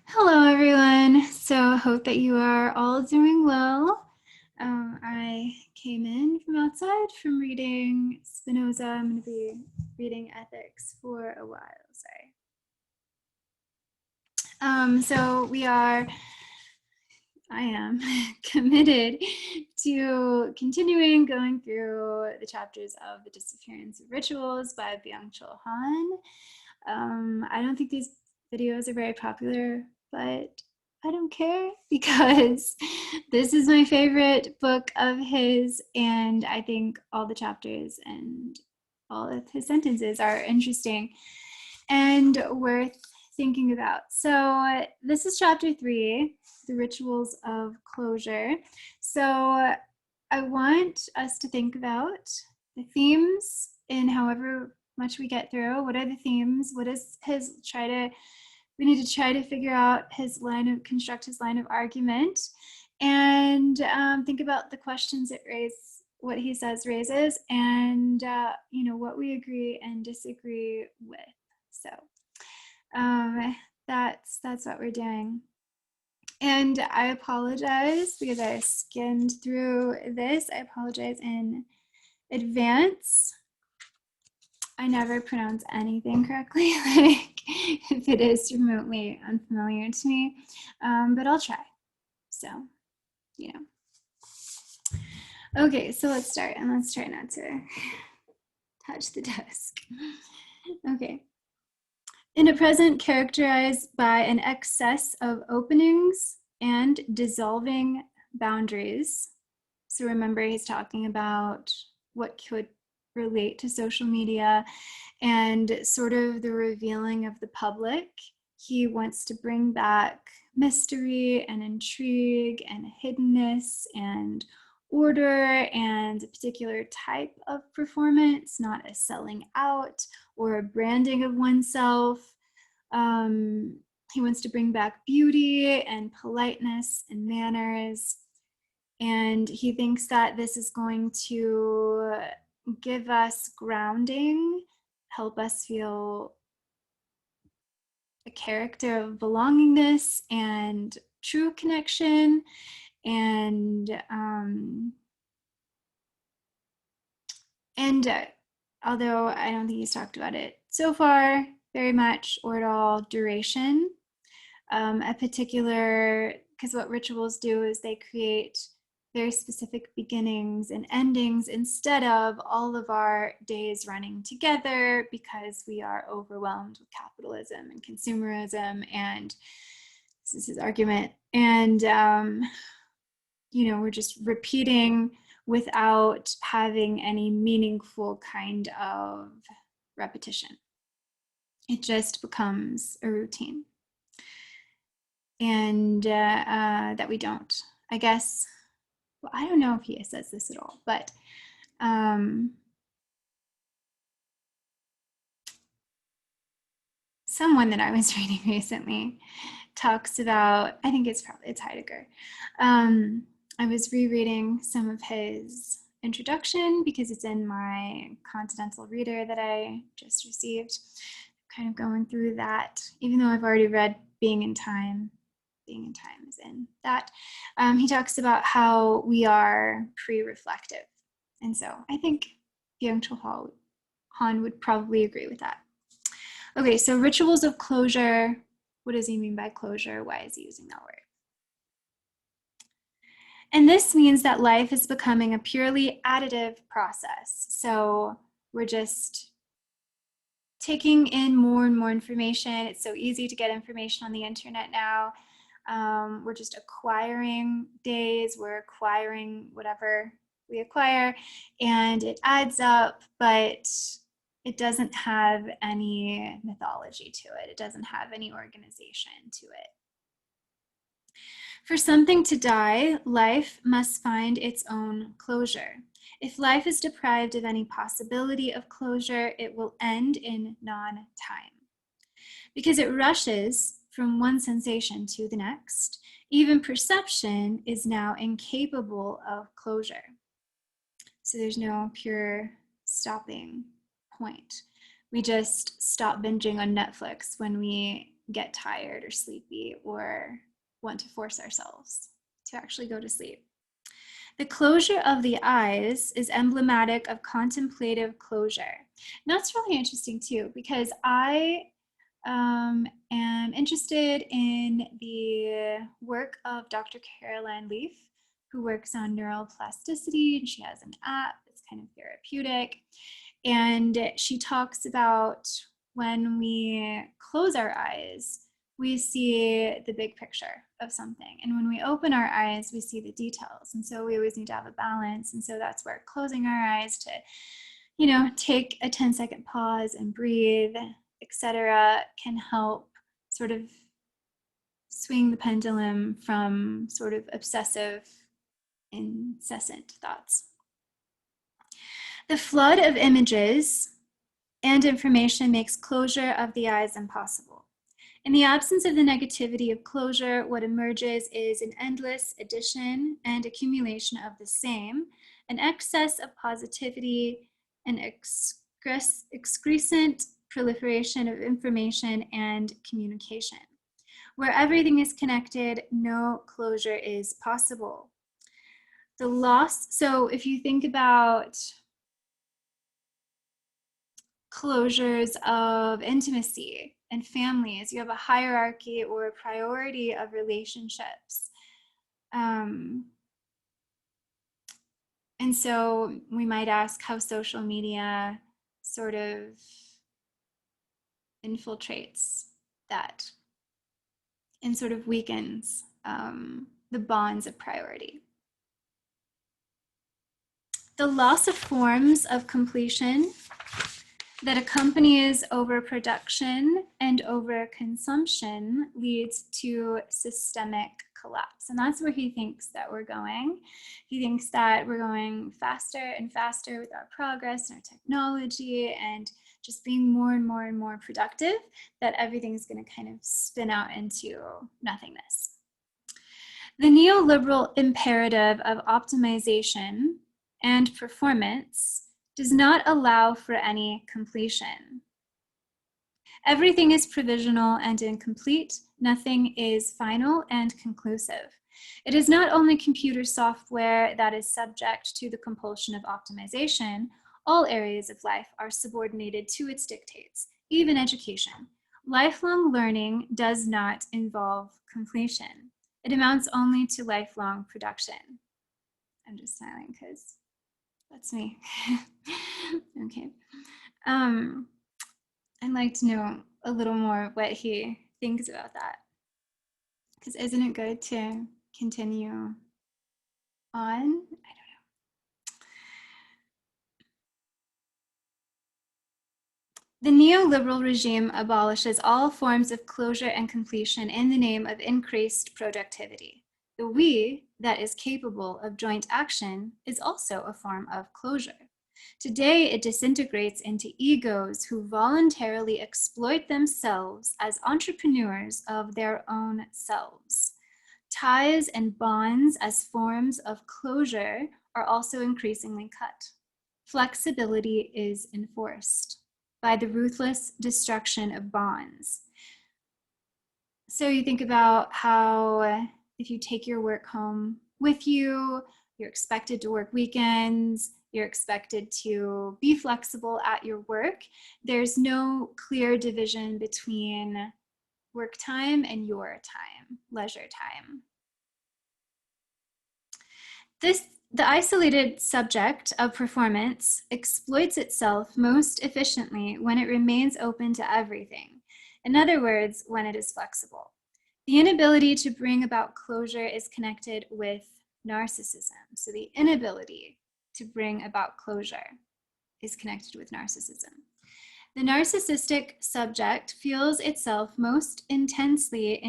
Hello, everyone. So, hope that you are all doing well. I came in from outside from reading Spinoza. I'm going to be reading Ethics for a while. Sorry. I am committed to continuing going through the chapters of The Disappearance of Rituals by Byung-Chul. I don't think these videos are very popular, but I don't care because this is my favorite book of his, and I think all the chapters and all of his sentences are interesting and worth thinking about. So this is chapter 3, The Rituals of Closure. So I want us to think about the themes in however much we get through. What are the themes? What is his we need to try to figure out construct his line of argument, and think about the questions what he says raises, and what we agree and disagree with. So that's what we're doing. And I apologize because I skimmed through this. I apologize in advance. I never pronounce anything correctly, like if it is remotely unfamiliar to me, but I'll try. So, Okay, so let's start, and let's try not to touch the desk. Okay. In a present characterized by an excess of openings and dissolving boundaries. So remember, he's talking about what could relate to social media and sort of the revealing of the public. He wants to bring back mystery and intrigue and hiddenness and order and a particular type of performance, not a selling out or a branding of oneself. He wants to bring back beauty and politeness and manners. And he thinks that this is going to give us grounding, help us feel a character of belongingness and true connection. And although I don't think he's talked about it so far very much or at all, duration. Because what rituals do is they create very specific beginnings and endings instead of all of our days running together because we are overwhelmed with capitalism and consumerism, and this is his argument. And, we're just repeating without having any meaningful kind of repetition. It just becomes a routine. And that we don't, I guess, well, I don't know if he says this at all, but someone that I was reading recently talks about, I think it's Heidegger. I was rereading some of his introduction because it's in my Continental Reader that I just received. Kind of going through that, even though I've already read Being in Time is in that. He talks about how we are pre-reflective. And so I think Byung-Chul Han would probably agree with that. Okay, so rituals of closure. What does he mean by closure? Why is he using that word? And this means that life is becoming a purely additive process. So we're just taking in more and more information. It's so easy to get information on the internet now. We're just acquiring days, we're acquiring whatever we acquire, and it adds up, but it doesn't have any mythology to it. It doesn't have any organization to it. For something to die, life must find its own closure. If life is deprived of any possibility of closure, it will end in non-time. Because it rushes from one sensation to the next, even perception is now incapable of closure. So there's no pure stopping point. We just stop binging on Netflix when we get tired or sleepy or want to force ourselves to actually go to sleep. The closure of the eyes is emblematic of contemplative closure. And that's really interesting too, because I am interested in the work of Dr. Caroline Leaf, who works on neuroplasticity, and she has an app that's kind of therapeutic. And she talks about when we close our eyes, we see the big picture of something. And when we open our eyes, we see the details. And so we always need to have a balance. And so that's where closing our eyes to, you know, take a 10-second pause and breathe, etc., can help sort of swing the pendulum from sort of obsessive, incessant thoughts. The flood of images and information makes closure of the eyes impossible. In the absence of the negativity of closure, what emerges is an endless addition and accumulation of the same, an excess of positivity, an excrescent proliferation of information and communication. Where everything is connected, no closure is possible. The loss, so if you think about closures of intimacy and families, you have a hierarchy or a priority of relationships. And so we might ask how social media sort of infiltrates that and sort of weakens the bonds of priority. The loss of forms of completion that accompanies overproduction and overconsumption leads to systemic collapse. And that's where he thinks that we're going. He thinks that we're going faster and faster with our progress and our technology and just being more and more and more productive, that everything's going to kind of spin out into nothingness. The neoliberal imperative of optimization and performance does not allow for any completion. Everything is provisional and incomplete. Nothing is final and conclusive. It is not only computer software that is subject to the compulsion of optimization. All areas of life are subordinated to its dictates, even education. Lifelong learning does not involve completion. It amounts only to lifelong production. I'm just smiling because that's me. Okay. I'd like to know a little more what he thinks about that. Because isn't it good to continue on? I don't know. The neoliberal regime abolishes all forms of closure and completion in the name of increased productivity. The we that is capable of joint action is also a form of closure. Today, it disintegrates into egos who voluntarily exploit themselves as entrepreneurs of their own selves. Ties and bonds as forms of closure are also increasingly cut. Flexibility is enforced by the ruthless destruction of bonds. So you think about how if you take your work home with you, you're expected to work weekends, you're expected to be flexible at your work. There's no clear division between work time and your time, leisure time. The isolated subject of performance exploits itself most efficiently when it remains open to everything. In other words, when it is flexible. The inability to bring about closure is connected with narcissism. So the inability to bring about closure is connected with narcissism. The narcissistic subject feels itself most intensely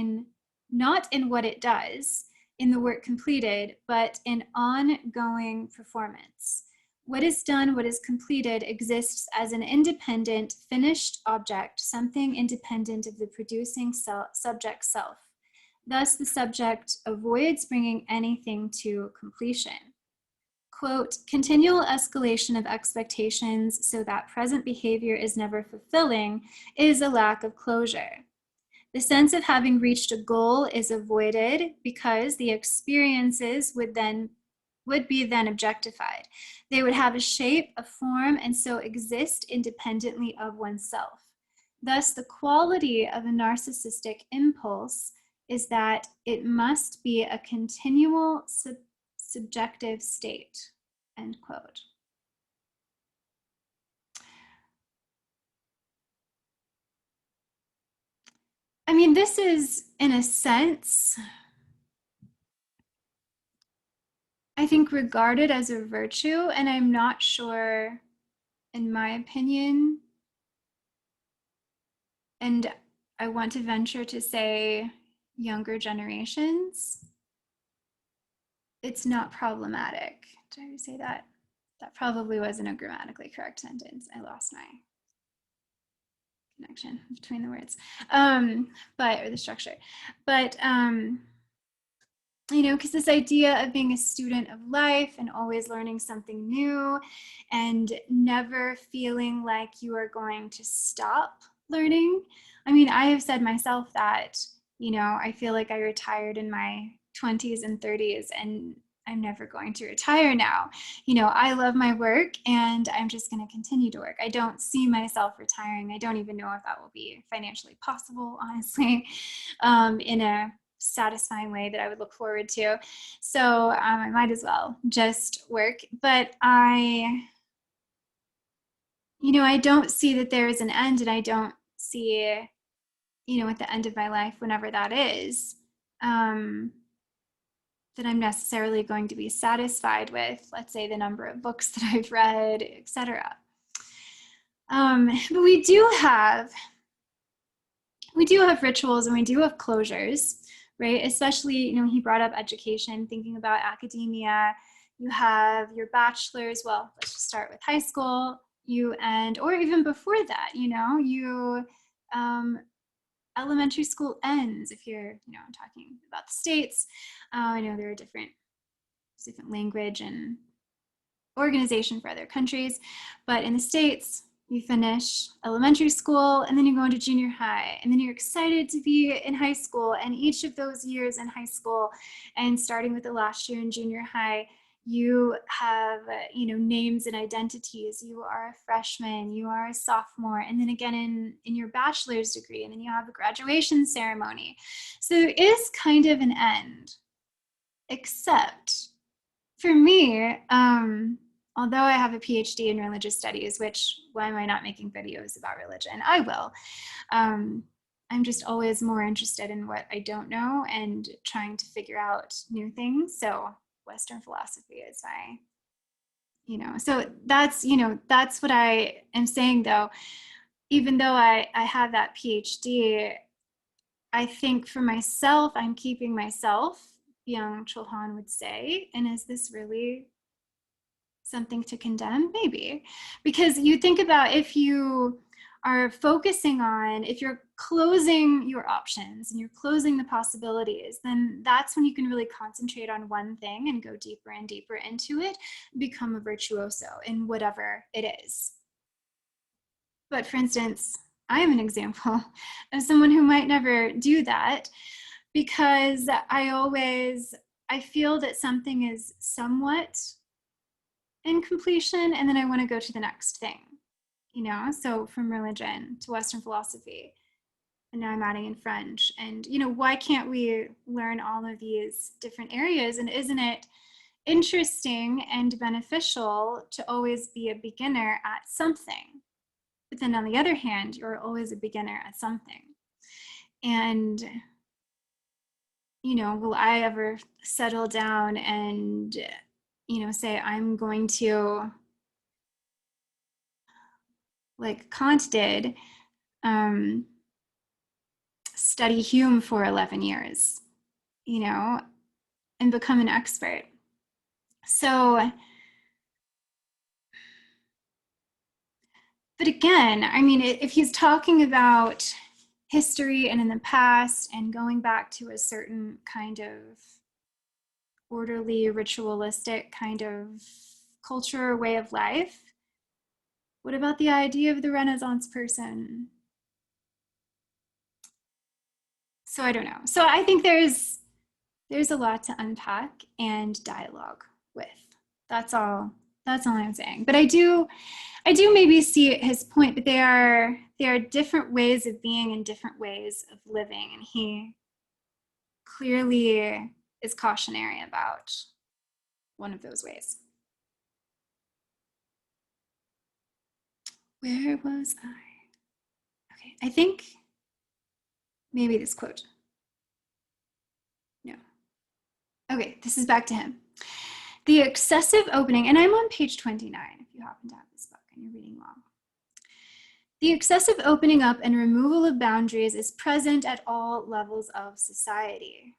not in what it does, in the work completed, but in ongoing performance. What is done, what is completed, exists as an independent, finished object, something independent of the producing subject self. Thus, the subject avoids bringing anything to completion. Quote, continual escalation of expectations so that present behavior is never fulfilling is a lack of closure. The sense of having reached a goal is avoided because the experiences would be then objectified. They would have a shape, a form, and so exist independently of oneself. Thus, the quality of a narcissistic impulse is that it must be a continual subjective state, end quote. I mean, this is, in a sense, I think, regarded as a virtue, and I'm not sure, in my opinion, and I want to venture to say younger generations, it's not problematic. Did I say that? That probably wasn't a grammatically correct sentence. I lost my connection between the words, or the structure. But you know, because this idea of being a student of life and always learning something new and never feeling like you are going to stop learning. I mean, I have said myself that, you know, I feel like I retired in my 20s and 30s and I'm never going to retire now. You know, I love my work and I'm just going to continue to work. I don't see myself retiring. I don't even know if that will be financially possible, honestly, in a satisfying way that I would look forward to. So I might as well just work. But you know, I don't see that there is an end, and I don't see, you know, at the end of my life, whenever that is, that I'm necessarily going to be satisfied with, let's say, the number of books that I've read, etc. But we do have rituals and we do have closures, right? Especially, you know, he brought up education, thinking about academia. You have your bachelor's, well, let's just start with high school, or even before that, you know, elementary school ends, if you're, you know, talking about the States. I know there are different language and organization for other countries, but in the States, you finish elementary school and then you go into junior high and then you're excited to be in high school, and each of those years in high school and starting with the last year in junior high, you have, you know, names and identities. You are a freshman, you are a sophomore, and then again in your bachelor's degree, and then you have a graduation ceremony. So there is kind of an end, except for me, although I have a PhD in religious studies, which, why am I not making videos about religion? I will. I'm just always more interested in what I don't know and trying to figure out new things. So Western philosophy is my, you know, so that's, you know, that's what I am saying though. Even though I have that PhD, I think for myself, I'm keeping myself, Byung-Chul would say, and is this really something to condemn? Maybe. Because you think about, if you are focusing on, if you're closing your options and you're closing the possibilities, then that's when you can really concentrate on one thing and go deeper and deeper into it, become a virtuoso in whatever it is. But for instance, I am an example of someone who might never do that, because I feel that something is somewhat in completion and then I want to go to the next thing, you know. So from religion to Western philosophy, and now I'm adding in French, and, you know, why can't we learn all of these different areas? And isn't it interesting and beneficial to always be a beginner at something? But then on the other hand, you're always a beginner at something. And, you know, will I ever settle down and, you know, say I'm going to, like Kant did, study Hume for 11 years, you know, and become an expert? So, but again, I mean, if he's talking about history and in the past and going back to a certain kind of orderly, ritualistic kind of culture or way of life, what about the idea of the Renaissance person? So I don't know. So I think there's a lot to unpack and dialogue with. That's all. That's all I'm saying. But I do maybe see his point. But there are different ways of being and different ways of living, and he clearly is cautionary about one of those ways. Where was I? Okay, I think maybe this quote. No. Okay, this is back to him. The excessive opening, and I'm on page 29 if you happen to have this book and you're reading long. The excessive opening up and removal of boundaries is present at all levels of society.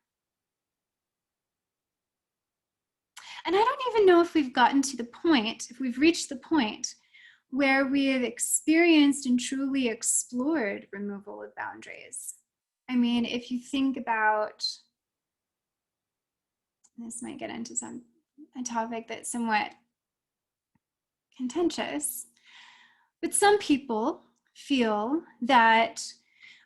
And I don't even know if we've gotten to the point, if we've reached the point where we have experienced and truly explored removal of boundaries. I mean, if you think about, this might get into a topic that's somewhat contentious, but some people feel that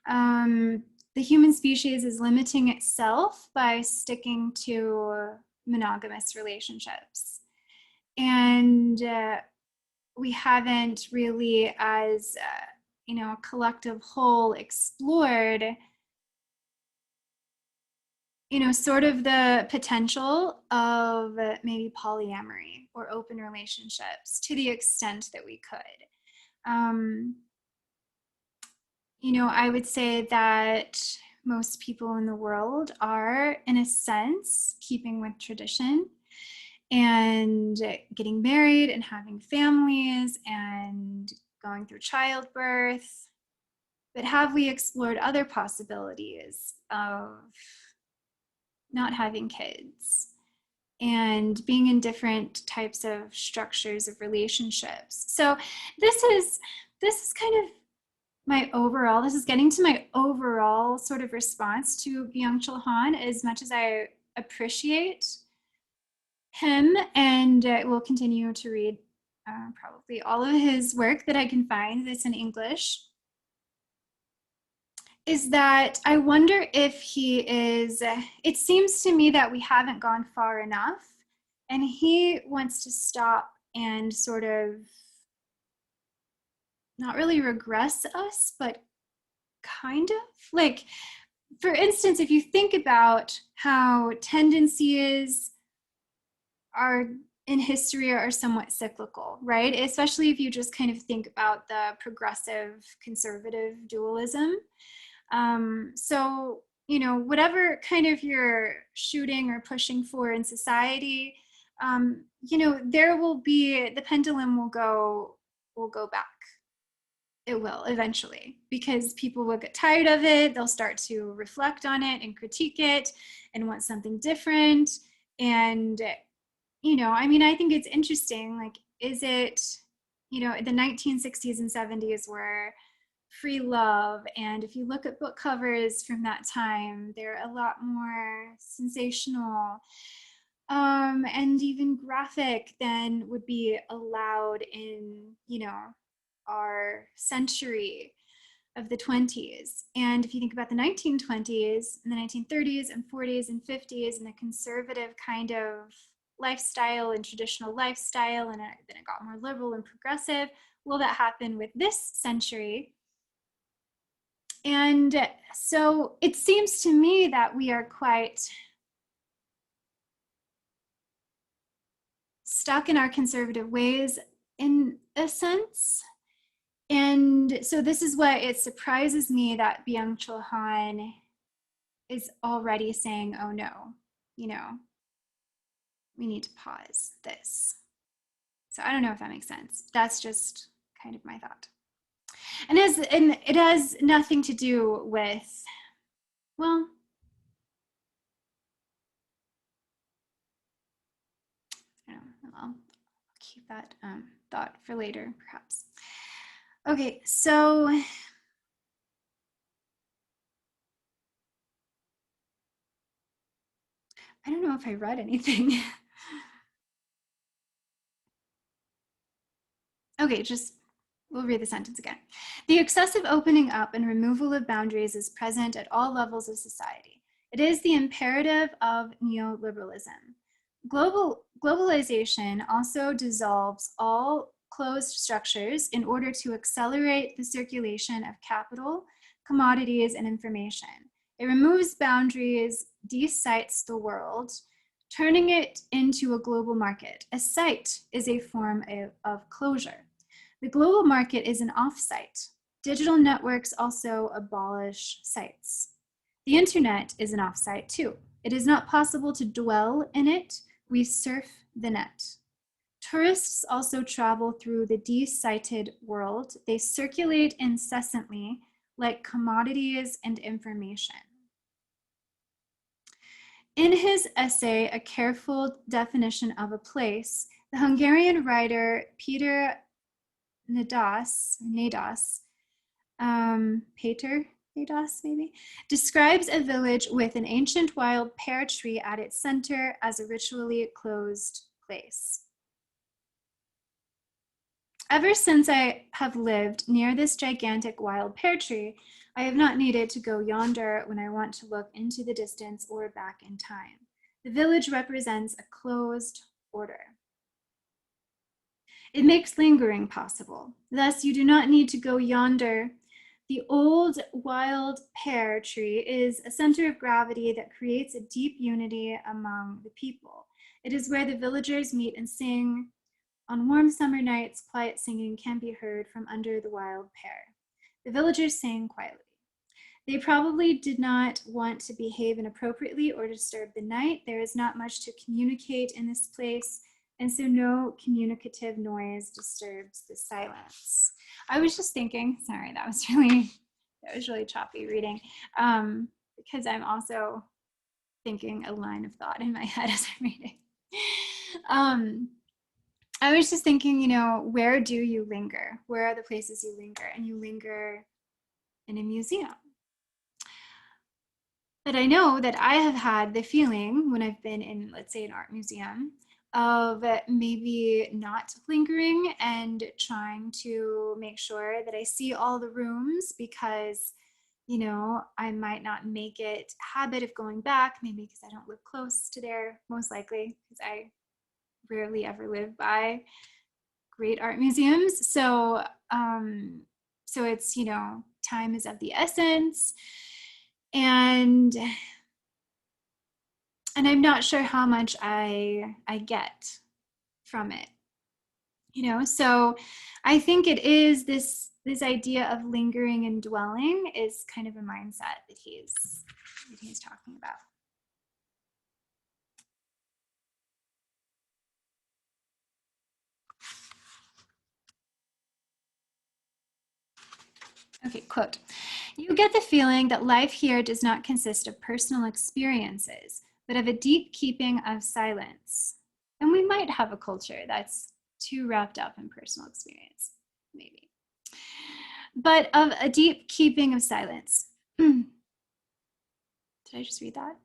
the human species is limiting itself by sticking to monogamous relationships. And we haven't really, as a collective whole, explored sort of the potential of maybe polyamory or open relationships to the extent that we could. I would say that most people in the world are, in a sense, keeping with tradition and getting married and having families and going through childbirth. But have we explored other possibilities of not having kids and being in different types of structures of relationships? So this is kind of my overall, this is getting to my overall sort of response to Byung-Chul Han, as much as I appreciate him and will continue to read probably all of his work that I can find that's in English, is that I wonder if he is, it seems to me that we haven't gone far enough, and he wants to stop and sort of not really regress us, but kind of like, for instance, if you think about how tendencies are in history are somewhat cyclical, right? Especially if you just kind of think about the progressive conservative dualism. So, whatever kind of you're shooting or pushing for in society, there will be, the pendulum will go back. It will eventually, because people will get tired of it. They'll start to reflect on it and critique it and want something different. And, I think it's interesting, like, is it, the 1960s and 70s were free love, and if you look at book covers from that time, they're a lot more sensational and even graphic than would be allowed in our century of the 20s. And if you think about the 1920s and the 1930s and 40s and 50s and the conservative kind of lifestyle and traditional lifestyle, and then it got more liberal and progressive, will that happen with this century? And so it seems to me that we are quite stuck in our conservative ways in a sense. And so this is what it surprises me, that Byung-Chul Han is already saying, oh no, we need to pause this. So I don't know if that makes sense. That's just kind of my thought. And it has nothing to do with, well, I don't know, I'll keep that thought for later, perhaps. Okay, so I don't know if I read anything. Okay, just We'll read the sentence again. The excessive opening up and removal of boundaries is present at all levels of society. It is the imperative of neoliberalism. Globalization also dissolves all closed structures in order to accelerate the circulation of capital, commodities, and information. It removes boundaries, de-sites the world, turning it into a global market. A site is a form of closure. The global market is an off-site. Digital networks also abolish sites. The internet is an off-site too. It is not possible to dwell in it. We surf the net. Tourists also travel through the de-sited world. They circulate incessantly like commodities and information. In his essay, A Careful Definition of a Place, the Hungarian writer Péter Nádas, Péter Nádas maybe, describes a village with an ancient wild pear tree at its center as a ritually closed place. Ever since I have lived near this gigantic wild pear tree, I have not needed to go yonder when I want to look into the distance or back in time. The village represents a closed order. It makes lingering possible. Thus, you do not need to go yonder. The old wild pear tree is a center of gravity that creates a deep unity among the people. It is where the villagers meet and sing. On warm summer nights, quiet singing can be heard from under the wild pear. The villagers sang quietly. They probably did not want to behave inappropriately or disturb the night. There is not much to communicate in this place, and so no communicative noise disturbs the silence. I was just thinking, sorry, that was really choppy reading, because I'm also thinking a line of thought in my head as I'm reading. I was just thinking, where do you linger? Where are the places you linger? And you linger in a museum. But I know that I have had the feeling when I've been in, let's say, an art museum, of maybe not lingering and trying to make sure that I see all the rooms because, I might not make it a habit of going back, maybe because I don't live close to there, most likely, because I rarely ever live by great art museums. So it's, time is of the essence. And I'm not sure how much I get from it, so I think it is this idea of lingering and dwelling is kind of a mindset that he's talking about. Okay, quote, "You get the feeling that life here does not consist of personal experiences, but of a deep keeping of silence." And we might have a culture that's too wrapped up in personal experience, maybe. But of a deep keeping of silence. Did I just read that? I don't know.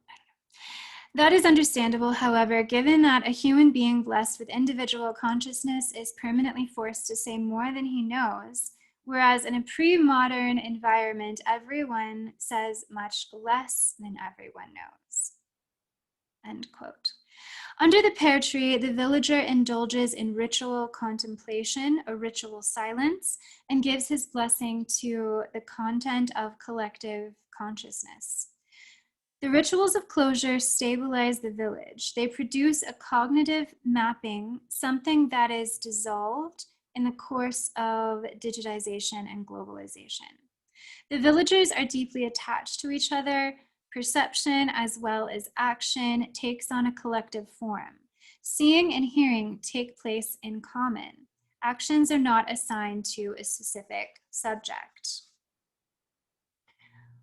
That is understandable, however, given that a human being blessed with individual consciousness is permanently forced to say more than he knows, whereas in a pre-modern environment, everyone says much less than everyone knows. End quote. Under the pear tree, the villager indulges in ritual contemplation, a ritual silence, and gives his blessing to the content of collective consciousness. The rituals of closure stabilize the village. They produce a cognitive mapping, something that is dissolved in the course of digitization and globalization. The villagers are deeply attached to each other. Perception as well as action takes on a collective form. Seeing and hearing take place in common. Actions are not assigned to a specific subject.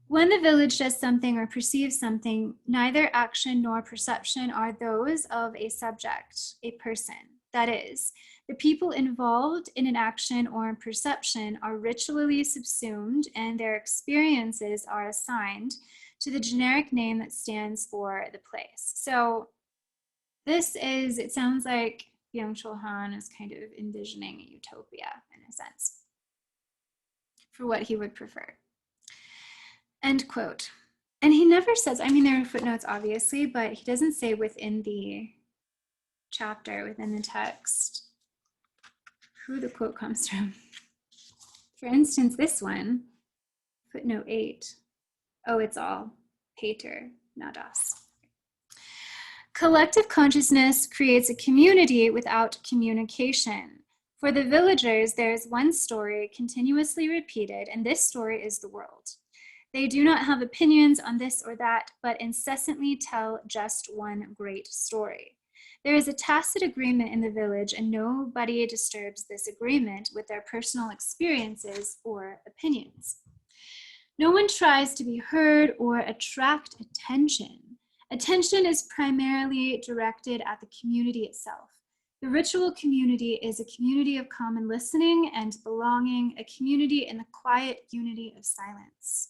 When the village does something or perceives something, neither action nor perception are those of a subject, a person. That is, the people involved in an action or perception are ritually subsumed and their experiences are assigned to the generic name that stands for the place. So it sounds like Byung-Chul is kind of envisioning a utopia in a sense. for what he would prefer. End quote. And he never says, I mean, there are footnotes, obviously, but he doesn't say within the chapter, within the text, who the quote comes from. For instance, this one, footnote 8. Oh, it's all Péter Nádas. Collective consciousness creates a community without communication. For the villagers, there is one story continuously repeated, and this story is the world. They do not have opinions on this or that, but incessantly tell just one great story. There is a tacit agreement in the village, and nobody disturbs this agreement with their personal experiences or opinions. No one tries to be heard or attract attention. Attention is primarily directed at the community itself. The ritual community is a community of common listening and belonging, a community in the quiet unity of silence.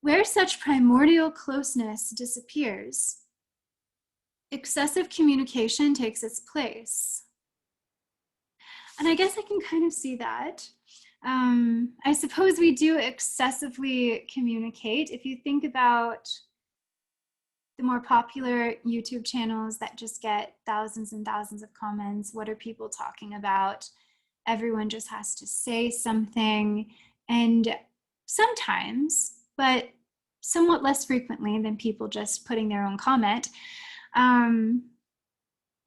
Where such primordial closeness disappears, excessive communication takes its place. And I guess I can kind of see that. I suppose we do excessively communicate. If you think about the more popular YouTube channels that just get thousands and thousands of comments, what are people talking about? Everyone just has to say something. And sometimes, but somewhat less frequently than people just putting their own comment,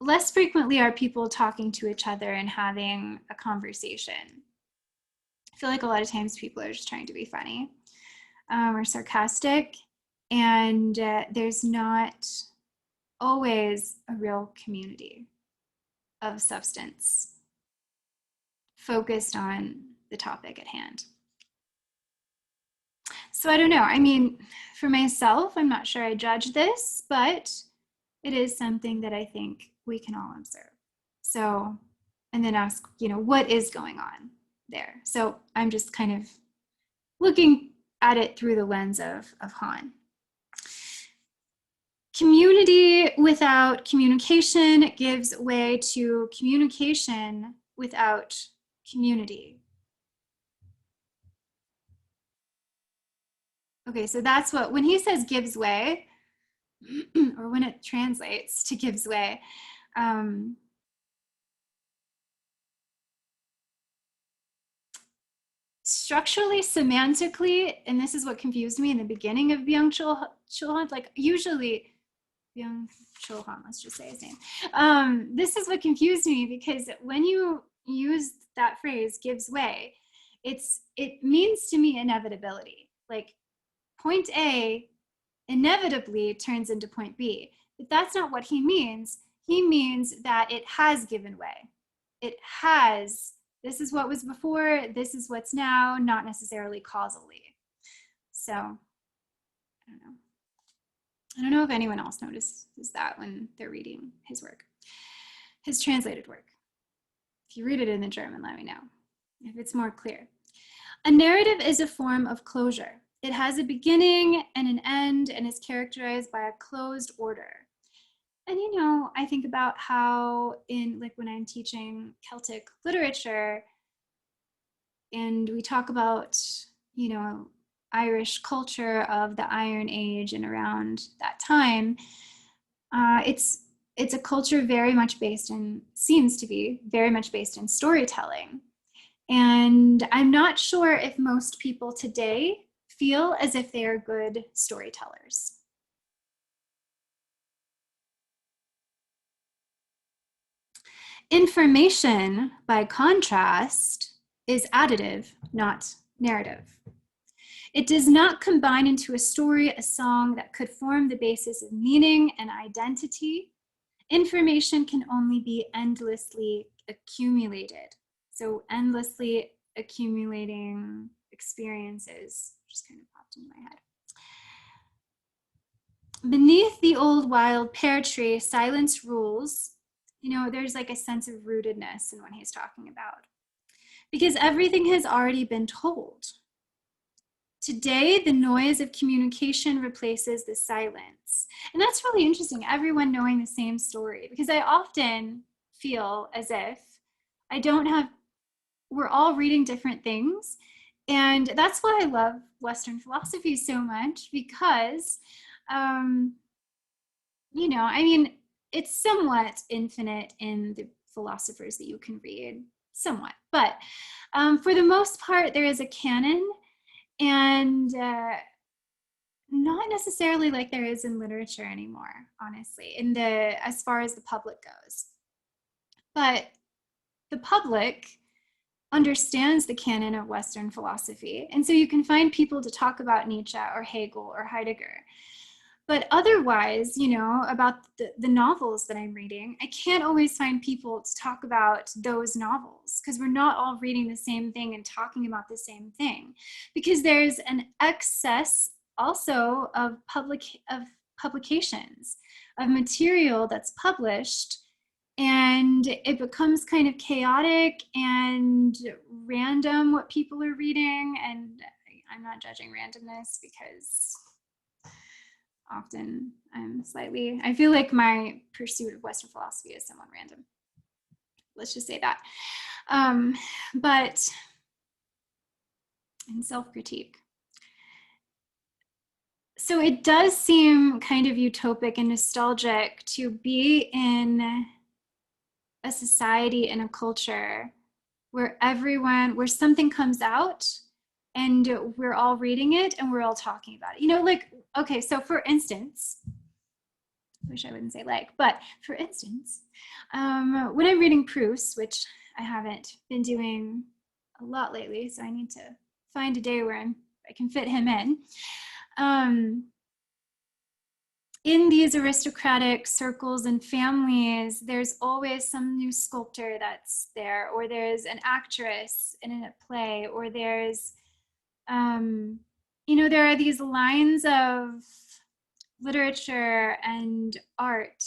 less frequently are people talking to each other and having a conversation. I feel like a lot of times people are just trying to be funny or sarcastic, and there's not always a real community of substance focused on the topic at hand. So I don't know. I mean, for myself, I'm not sure I judge this, but it is something that I think we can all observe. So, and then ask, what is going on there? So I'm just kind of looking at it through the lens of Han. Community without communication gives way to communication without community. Okay, so that's what, when he says gives way, or when it translates to gives way, structurally, semantically, and this is what confused me in the beginning of Byung-Chul, like usually, Byung-Chul, let's just say his name. This is what confused me, because when you use that phrase, gives way, it means to me inevitability. Like point A inevitably turns into point B. But that's not what he means. He means that it has given way. It has. This is what was before, this is what's now, not necessarily causally. So, I don't know. I don't know if anyone else notices that when they're reading his work, his translated work. If you read it in the German, let me know if it's more clear. A narrative is a form of closure. It has a beginning and an end and is characterized by a closed order. And I think about how when I'm teaching Celtic literature and we talk about, Irish culture of the Iron Age and around that time, it's a culture very much seems to be very much based in storytelling. And I'm not sure if most people today feel as if they are good storytellers. Information, by contrast, is additive, not narrative. It does not combine into a story, a song that could form the basis of meaning and identity. Information can only be endlessly accumulated. So endlessly accumulating experiences just kind of popped into my head. Beneath the old wild pear tree, silence rules. There's like a sense of rootedness in what he's talking about, because everything has already been told. Today, the noise of communication replaces the silence. And that's really interesting, everyone knowing the same story, because I often feel as if we're all reading different things, And that's why I love Western philosophy so much, because, you know, I mean, it's somewhat infinite in the philosophers that you can read, somewhat. But for the most part, there is a canon, and not necessarily like there is in literature anymore, honestly, in the as far as the public goes. But the public understands the canon of Western philosophy, and so you can find people to talk about Nietzsche or Hegel or Heidegger. But otherwise, you know, about the novels that I'm reading, I can't always find people to talk about those novels, because we're not all reading the same thing and talking about the same thing, because there's an excess also of publications, of material that's published, and it becomes kind of chaotic and random what people are reading. And I'm not judging randomness, because often I feel like my pursuit of Western philosophy is somewhat random. Let's just say that. But in self-critique. So it does seem kind of utopic and nostalgic to be in a society and a culture where something comes out and we're all reading it and we're all talking about it. You know, like, okay, so for instance, I wish I wouldn't say like, but for instance, when I'm reading Proust, which I haven't been doing a lot lately, so I need to find a day where I can fit him in. In these aristocratic circles and families, there's always some new sculptor that's there, or there's an actress in a play, or there's, you know, there are these lines of literature and art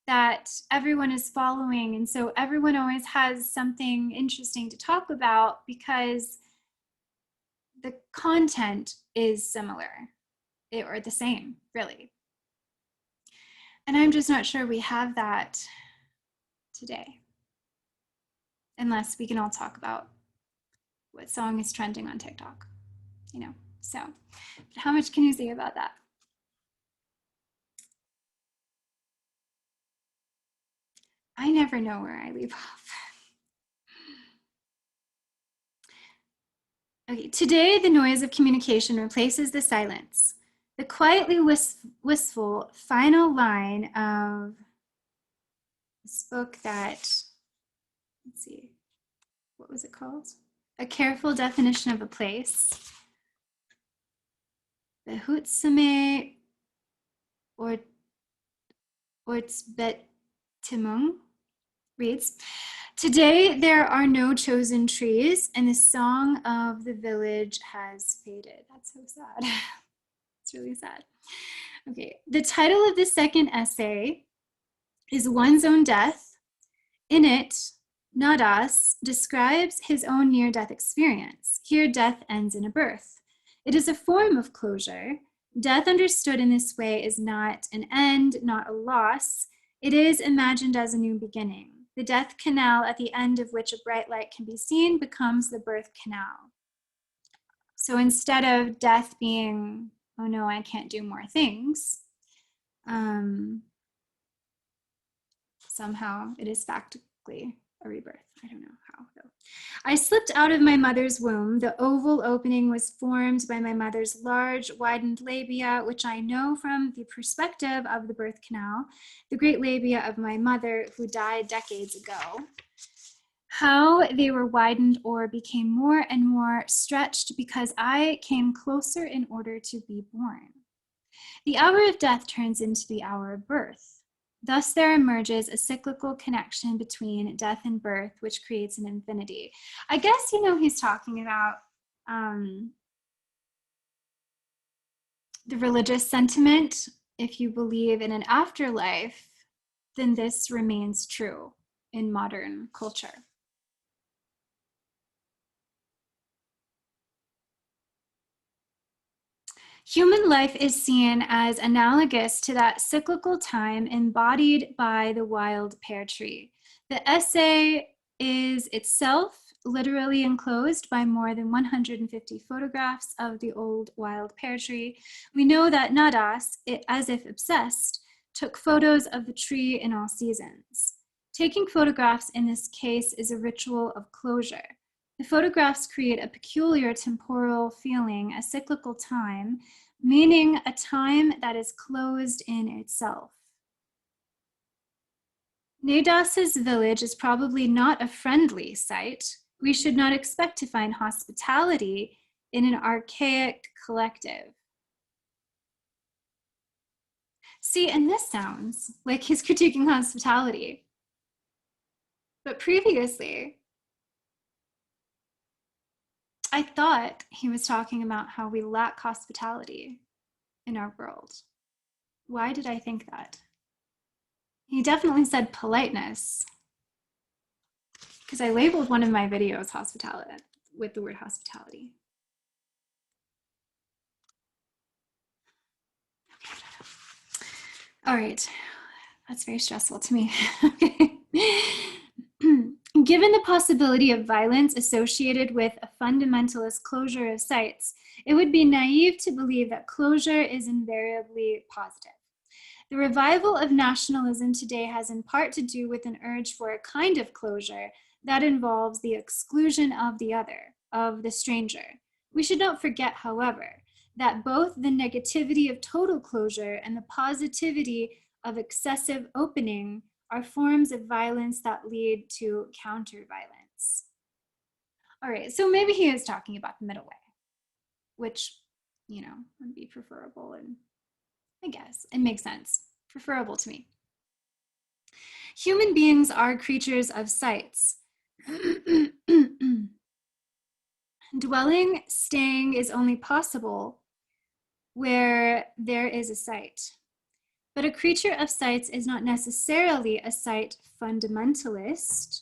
that everyone is following. And so everyone always has something interesting to talk about, because the content is similar or the same, really. And I'm just not sure we have that today, unless we can all talk about what song is trending on TikTok, you know. So, but how much can you say about that? I never know where I leave off. Okay, today the noise of communication replaces the silence. The quietly wistful final line of this book that, let's see, what was it called? A Careful Definition of a Place. Behutsame Ortsbestimmung reads, today there are no chosen trees, and the song of the village has faded. That's so sad. It's really sad. Okay, the title of the second essay is One's Own Death. In it, Nádas describes his own near-death experience. Here, death ends in a birth. It is a form of closure. Death understood in this way is not an end, not a loss. It is imagined as a new beginning. The death canal, at the end of which a bright light can be seen, becomes the birth canal. So instead of death being, oh no, I can't do more things, somehow it is factically a rebirth. I don't know how, though. I slipped out of my mother's womb. The oval opening was formed by my mother's large, widened labia, which I know from the perspective of the birth canal, the great labia of my mother, who died decades ago. How they were widened or became more and more stretched because I came closer in order to be born. The hour of death turns into the hour of birth. Thus there emerges a cyclical connection between death and birth, which creates an infinity. I guess, you know, he's talking about the religious sentiment. If you believe in an afterlife, then this remains true in modern culture. Human life is seen as analogous to that cyclical time embodied by the wild pear tree. The essay is itself literally enclosed by more than 150 photographs of the old wild pear tree, we know that Nádas, as if obsessed, took photos of the tree in all seasons. Taking photographs in this case is a ritual of closure. The photographs create a peculiar temporal feeling, a cyclical time, meaning a time that is closed in itself. Nádas's village is probably not a friendly sight. We should not expect to find hospitality in an archaic collective. See, and this sounds like he's critiquing hospitality. But previously, I thought he was talking about how we lack hospitality in our world. Why did I think that? He definitely said politeness, because I labeled one of my videos hospitality with the word hospitality. All right, that's very stressful to me. Okay. Given the possibility of violence associated with a fundamentalist closure of sites, it would be naive to believe that closure is invariably positive. The revival of nationalism today has in part to do with an urge for a kind of closure that involves the exclusion of the other, of the stranger. We should not forget, however, that both the negativity of total closure and the positivity of excessive opening are forms of violence that lead to counter-violence. All right, so maybe he is talking about the middle way, which, you know, would be preferable, and I guess it makes sense, preferable to me. Human beings are creatures of sights. Dwelling, staying is only possible where there is a sight. But a creature of sights is not necessarily a sight fundamentalist.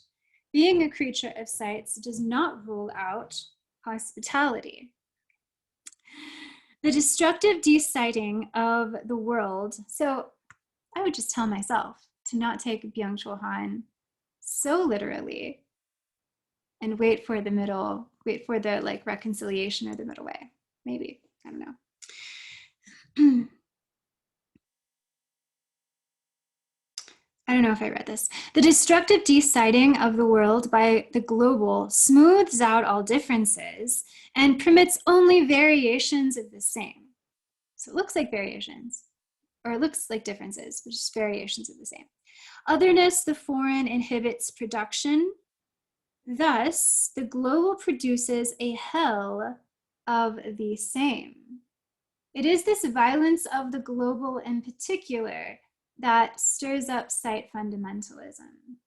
Being a creature of sights does not rule out hospitality. The destructive desighting of the world. So I would just tell myself to not take Byung-Chul Han so literally and wait for the middle, wait for the like reconciliation or the middle way. Maybe, I don't know. I don't know if I read this. The destructive desighting of the world by the global smooths out all differences and permits only variations of the same. So it looks like variations, or it looks like differences, but just variations of the same. Otherness, the foreign, inhibits production. Thus, the global produces a hell of the same. It is this violence of the global in particular that stirs up sight fundamentalism.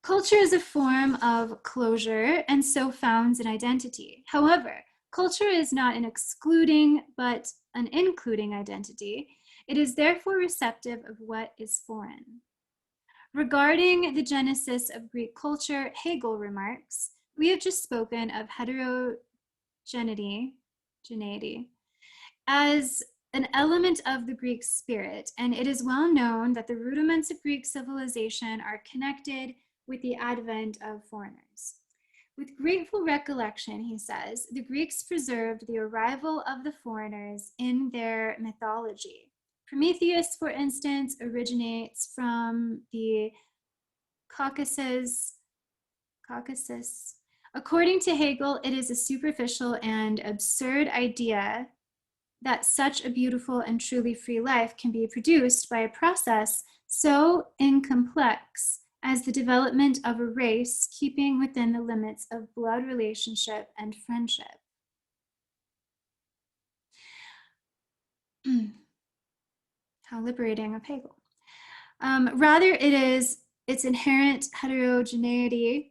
Culture is a form of closure and so founds an identity. However, culture is not an excluding but an including identity. It is therefore receptive of what is foreign. Regarding the genesis of Greek culture, Hegel remarks, we have just spoken of heterogeneity as an element of the Greek spirit, and it is well known that the rudiments of Greek civilization are connected with the advent of foreigners. With grateful recollection, he says, the Greeks preserved the arrival of the foreigners in their mythology. Prometheus, for instance, originates from the Caucasus. According to Hegel, it is a superficial and absurd idea that such a beautiful and truly free life can be produced by a process so incomplex as the development of a race keeping within the limits of blood relationship and friendship. How liberating of Hegel. Rather, it is its inherent heterogeneity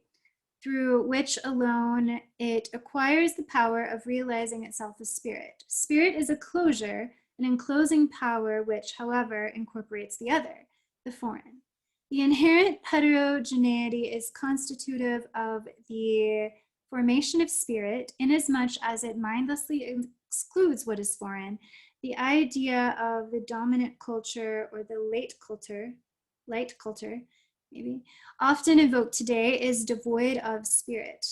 through which alone it acquires the power of realizing itself as spirit. Spirit is a closure, an enclosing power which, however, incorporates the other, the foreign. The inherent heterogeneity is constitutive of the formation of spirit, inasmuch as it mindlessly excludes what is foreign. The idea of the dominant culture or the light culture maybe, often evoked today is devoid of spirit.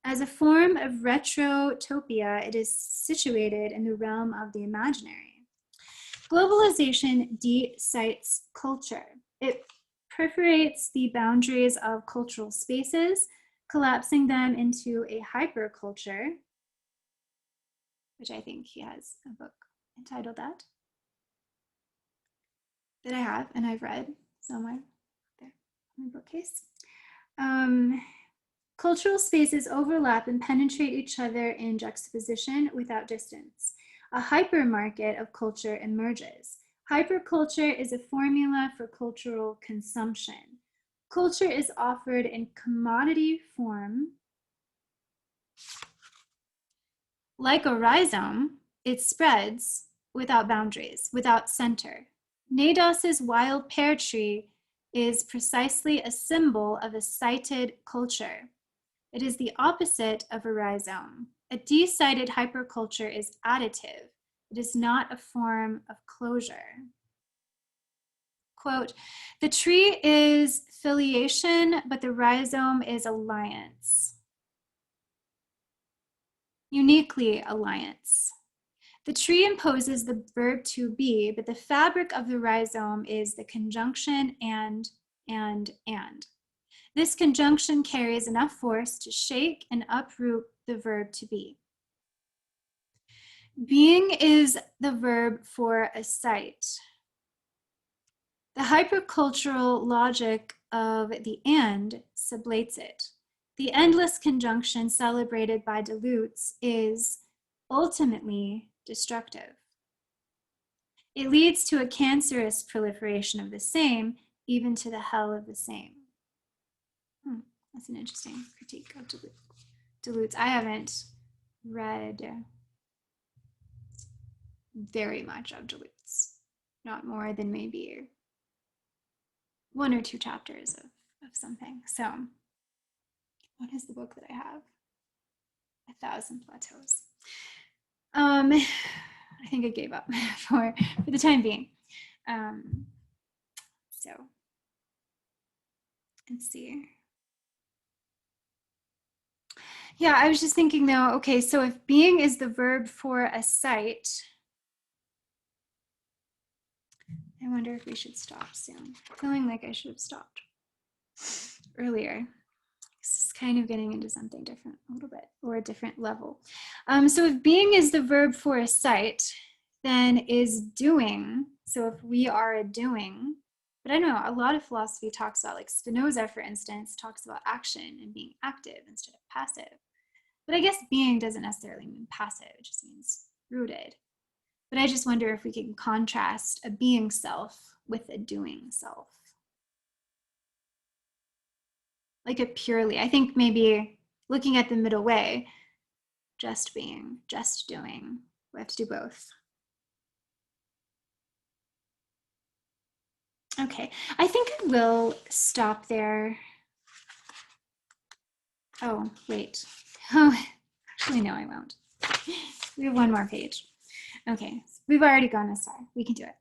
As a form of retrotopia, it is situated in the realm of the imaginary. Globalization de-sites culture. It perforates the boundaries of cultural spaces, collapsing them into a hyperculture, which I think he has a book entitled that I have and I've read somewhere there in my bookcase. Cultural spaces overlap and penetrate each other in juxtaposition without distance. A hypermarket of culture emerges. Hyperculture is a formula for cultural consumption. Culture is offered in commodity form. Like a rhizome, it spreads without boundaries, without center. Nádas's wild pear tree is precisely a symbol of a sited culture. It is the opposite of a rhizome. A de-sited hyperculture is additive. It is not a form of closure. Quote, the tree is filiation, but the rhizome is alliance. Uniquely alliance. The tree imposes the verb to be, but the fabric of the rhizome is the conjunction and. This conjunction carries enough force to shake and uproot the verb to be. Being is the verb for a site. The hypercultural logic of the and sublates it. The endless conjunction celebrated by Deleuze is ultimately destructive. It leads to a cancerous proliferation of the same, even to the hell of the same. That's an interesting critique of Deleuze. I haven't read very much of Deleuze, not more than maybe 1 or 2 chapters of something. So, what is the book that I have? 1,000 Plateaus. I think I gave up for the time being. So, let's see. Yeah, I was just thinking though, okay, so if being is the verb for a site, I wonder if we should stop soon. I'm feeling like I should have stopped earlier. This is kind of getting into something different a little bit, or a different level. So if being is the verb for a site, then is doing, so if we are a doing, but I don't know, a lot of philosophy talks about, like Spinoza, for instance, talks about action and being active instead of passive. But I guess being doesn't necessarily mean passive, it just means rooted. But I just wonder if we can contrast a being self with a doing self. Like a purely, I think maybe looking at the middle way, just being, just doing. We have to do both. Okay, I think I will stop there. Oh, wait. Oh, actually, no, I won't. We have 1 more page. Okay, we've already gone this far. We can do it.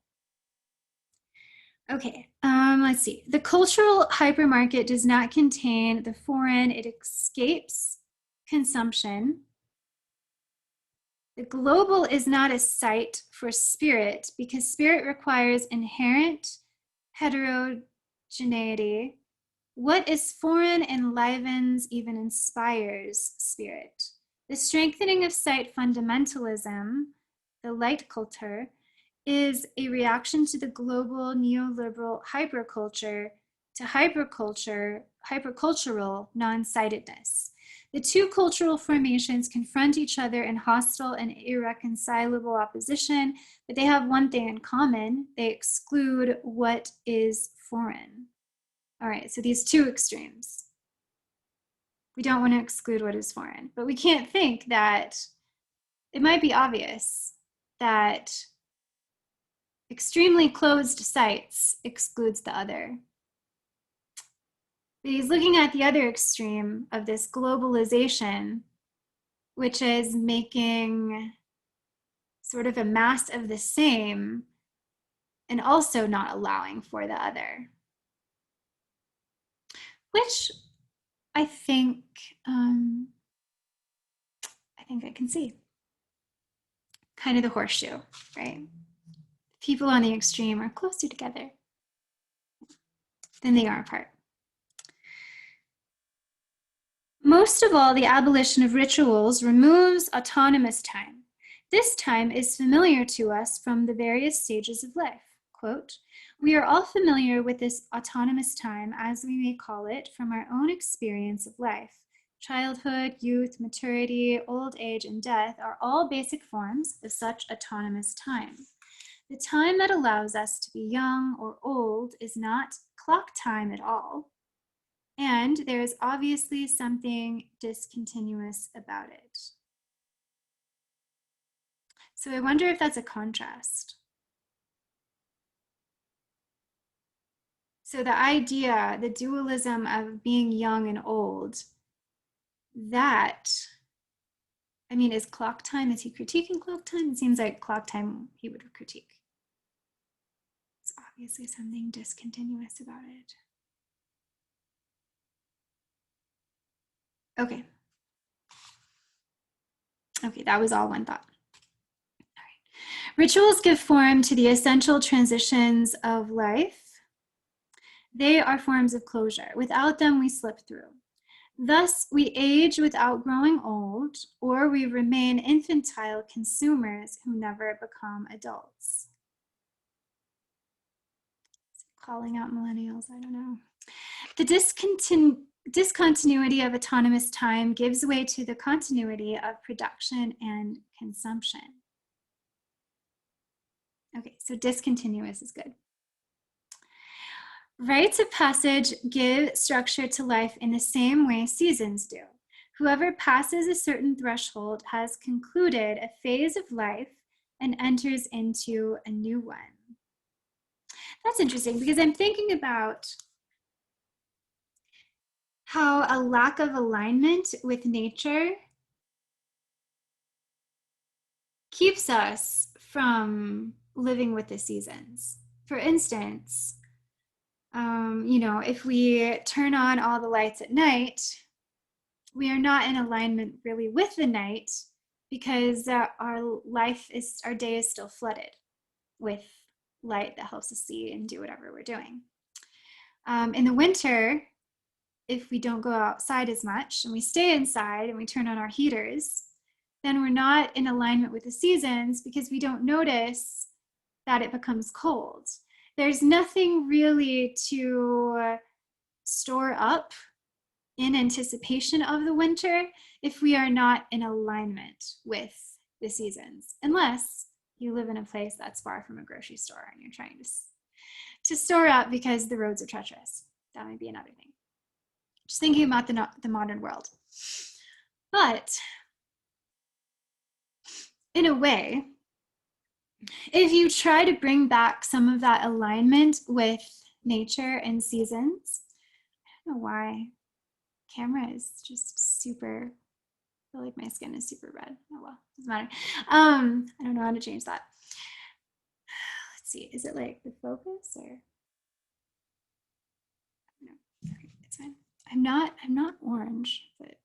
Okay, let's see. The cultural hypermarket does not contain the foreign. It escapes consumption. The global is not a site for spirit because spirit requires inherent heterogeneity. What is foreign enlivens, even inspires spirit. The strengthening of site fundamentalism, the Leitkultur, is a reaction to the global neoliberal hyperculture to hypercultural non-sightedness. The 2 cultural formations confront each other in hostile and irreconcilable opposition, but they have one thing in common. They exclude what is foreign. All right, so these 2 extremes. We don't want to exclude what is foreign, but we can't think that it might be obvious that extremely closed sites excludes the other. But he's looking at the other extreme of this globalization, which is making sort of a mass of the same and also not allowing for the other. which I think I can see. Kind of the horseshoe, right? People on the extreme are closer together than they are apart. Most of all, the abolition of rituals removes autonomous time. This time is familiar to us from the various stages of life. Quote, we are all familiar with this autonomous time, as we may call it, from our own experience of life. Childhood, youth, maturity, old age, and death are all basic forms of such autonomous time. The time that allows us to be young or old is not clock time at all, and there is obviously something discontinuous about it. So I wonder if that's a contrast. So the idea, the dualism of being young and old, that, I mean, is clock time, is he critiquing clock time? It seems like clock time he would critique. It's obviously something discontinuous about it. Okay. Okay, that was all one thought. All right. Rituals give form to the essential transitions of life. They are forms of closure. Without them, we slip through. Thus, we age without growing old, or we remain infantile consumers who never become adults. Calling out millennials, I don't know. The discontinuity of autonomous time gives way to the continuity of production and consumption. Okay, so discontinuous is good. Rites of passage give structure to life in the same way seasons do. Whoever passes a certain threshold has concluded a phase of life and enters into a new one. That's interesting because I'm thinking about how a lack of alignment with nature keeps us from living with the seasons. For instance, if we turn on all the lights at night, we are not in alignment really with the night because our day is still flooded with light that helps us see and do whatever we're doing. In the winter, if we don't go outside as much and we stay inside and we turn on our heaters, then we're not in alignment with the seasons because we don't notice that it becomes cold. There's nothing really to store up in anticipation of the winter if we are not in alignment with the seasons, unless you live in a place that's far from a grocery store and you're trying to store up because the roads are treacherous. That might be another thing. Just thinking about the modern world. But in a way, if you try to bring back some of that alignment with nature and seasons, I don't know why. Camera is just super, I feel like my skin is super red. Oh well, doesn't matter. I don't know how to change that. Let's see, is it like the focus or? No, okay, it's fine. I'm not orange, but.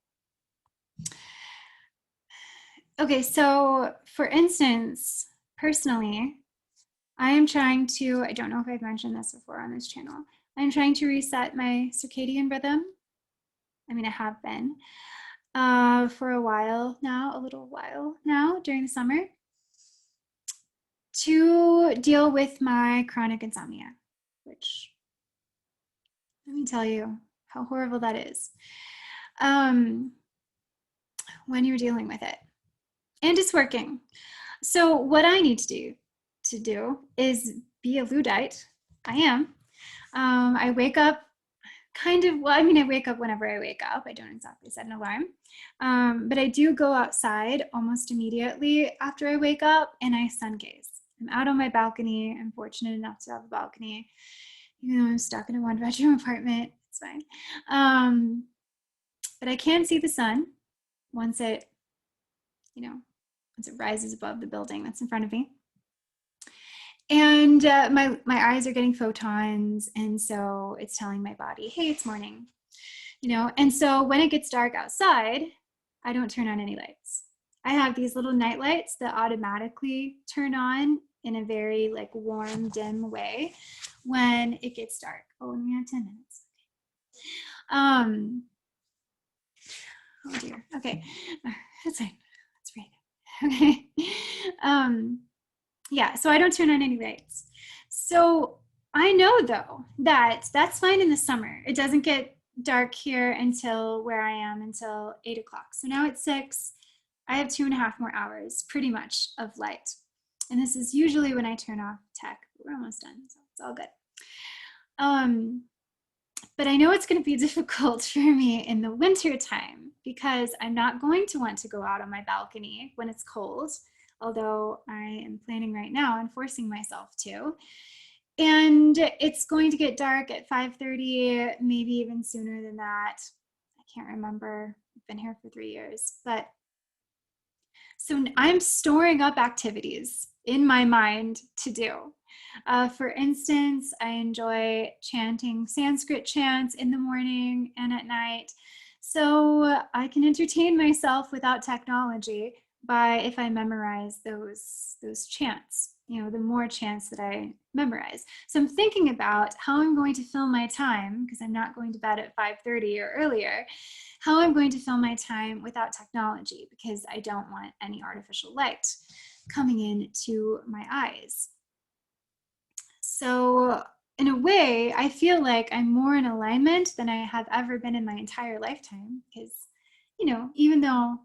Okay, so for instance, personally, I am trying to, I don't know if I've mentioned this before on this channel, I'm trying to reset my circadian rhythm. I mean, I have been for a little while now during the summer to deal with my chronic insomnia, which let me tell you how horrible that is when you're dealing with it. And it's working. So what I need to do is be a Luddite. I am. I wake up I wake up whenever I wake up. I don't exactly set an alarm. But I do go outside almost immediately after I wake up and I sun gaze. I'm out on my balcony. I'm fortunate enough to have a balcony. Even though I'm stuck in a 1-bedroom apartment, it's fine. But I can see the sun once it rises above the building that's in front of me. And my eyes are getting photons, and so it's telling my body, hey, it's morning. you know? And so when it gets dark outside, I don't turn on any lights. I have these little night lights that automatically turn on in a very like warm, dim way when it gets dark. Oh, and we have 10 minutes. Oh dear. Okay. That's fine. That's right. Okay. Yeah, so I don't turn on any lights. So I know though that that's fine in the summer. It doesn't get dark here until where I am until 8 o'clock. So now it's 6. I have 2.5 more hours pretty much of light. And this is usually when I turn off tech. We're almost done, so it's all good. But I know it's going to be difficult for me in the winter time because I'm not going to want to go out on my balcony when it's cold, although I am planning right now and forcing myself to. And it's going to get dark at 5:30, maybe even sooner than that. I can't remember. I've been here for 3 years. But so I'm storing up activities in my mind to do. For instance, I enjoy chanting Sanskrit chants in the morning and at night. So I can entertain myself without technology by if I memorize those chants, you know, the more chants that I memorize. So I'm thinking about how I'm going to fill my time, because I'm not going to bed at 5:30 or earlier, how I'm going to fill my time without technology, because I don't want any artificial light coming into my eyes. So in a way, I feel like I'm more in alignment than I have ever been in my entire lifetime, because, you know, even though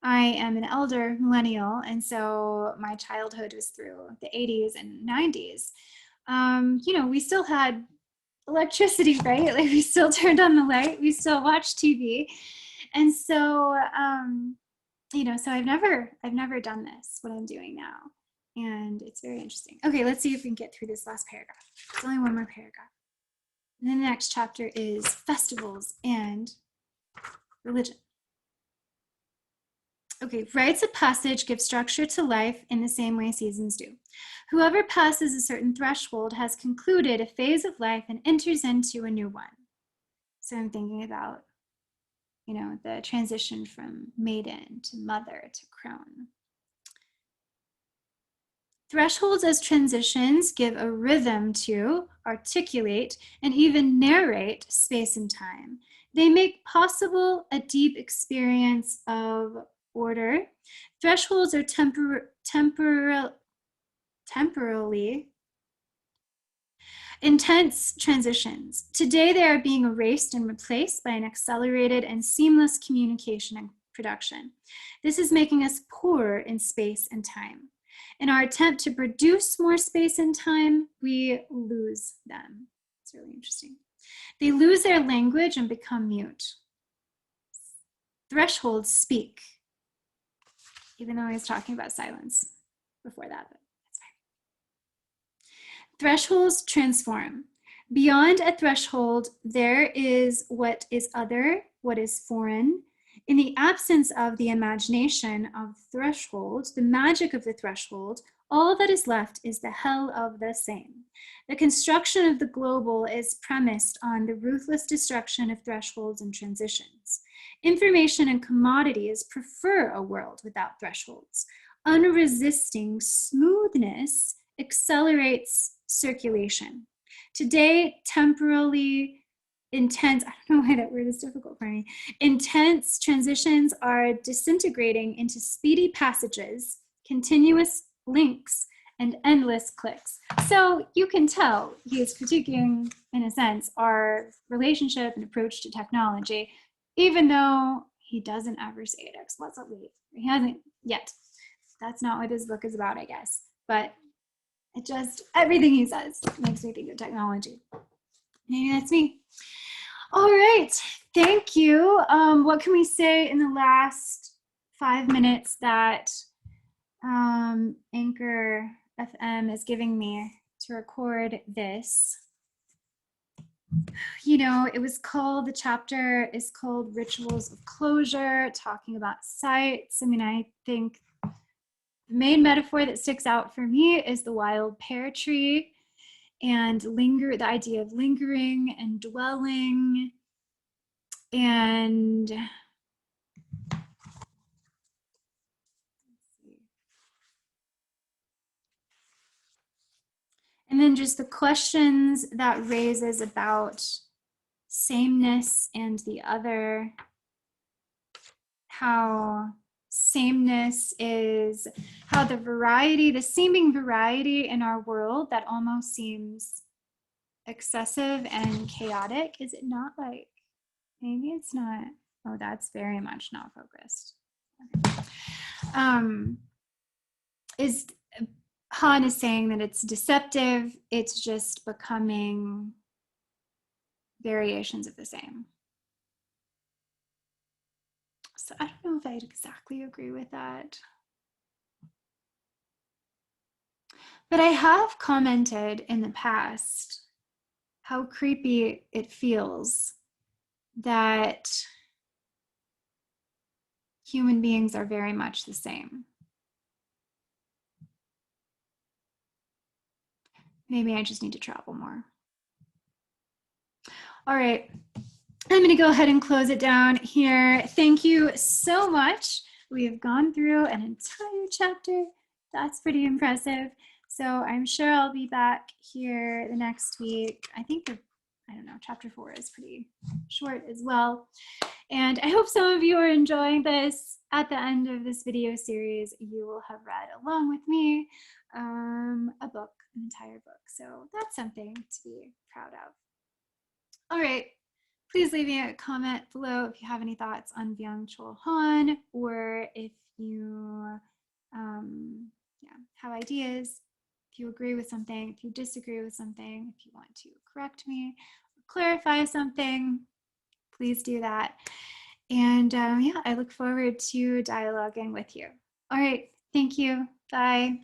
I am an elder millennial, and so my childhood was through the 80s and 90s, you know, we still had electricity, right? Like we still turned on the light, we still watched TV. And so, you know, so I've never done this, what I'm doing now. And it's very interesting. Okay, let's see if we can get through this last paragraph. There's only one more paragraph. And then the next chapter is festivals and religion. Okay, rites of passage give structure to life in the same way seasons do. Whoever passes a certain threshold has concluded a phase of life and enters into a new one. So I'm thinking about, you know, the transition from maiden to mother to crone. Thresholds as transitions give a rhythm to, articulate, and even narrate space and time. They make possible a deep experience of order. Thresholds are temporally intense transitions. Today they are being erased and replaced by an accelerated and seamless communication and production. This is making us poor in space and time. In our attempt to produce more space and time, we lose them. It's really interesting. They lose their language and become mute. Thresholds speak, even though I was talking about silence before that, but that's fine. Thresholds transform. Beyond a threshold, there is what is other, what is foreign. In the absence of the imagination of threshold, the magic of the threshold, all that is left is the hell of the same. The construction of the global is premised on the ruthless destruction of thresholds and transitions. Information and commodities prefer a world without thresholds. Unresisting smoothness accelerates circulation. Today, temporally intense, I don't know why that word is difficult for me, intense transitions are disintegrating into speedy passages, continuous links, and endless clicks. So you can tell he is critiquing, in a sense, our relationship and approach to technology, even though he doesn't ever say it explicitly. He hasn't yet. That's not what this book is about, I guess. But it just, everything he says makes me think of technology. Maybe that's me. All right, thank you. What can we say in the last 5 minutes that Anchor FM is giving me to record this? You know, it was called, the chapter is called Rituals of Closure, talking about sites. I mean, I think the main metaphor that sticks out for me is the wild pear tree and the idea of lingering and dwelling. And then just the questions that raises about sameness and the other, how sameness is, how the variety, the seeming variety in our world that almost seems excessive and chaotic. Is it not? Like, maybe it's not. Oh, that's very much not focused. Okay. Is Han is saying that it's deceptive, it's just becoming variations of the same. So I don't know if I'd exactly agree with that. But I have commented in the past how creepy it feels that human beings are very much the same. Maybe I just need to travel more. All right, I'm going to go ahead and close it down here. Thank you so much. We have gone through an entire chapter. That's pretty impressive. So I'm sure I'll be back here the next week. I think I don't know, chapter 4 is pretty short as well. And I hope some of you are enjoying this. At the end of this video series, you will have read along with me a book, an entire book. So that's something to be proud of. All right, please leave me a comment below if you have any thoughts on Byung-Chul Han, or if you have ideas, if you agree with something, if you disagree with something, if you want to correct me, or clarify something, please do that. And yeah, I look forward to dialoguing with you. All right, thank you. Bye.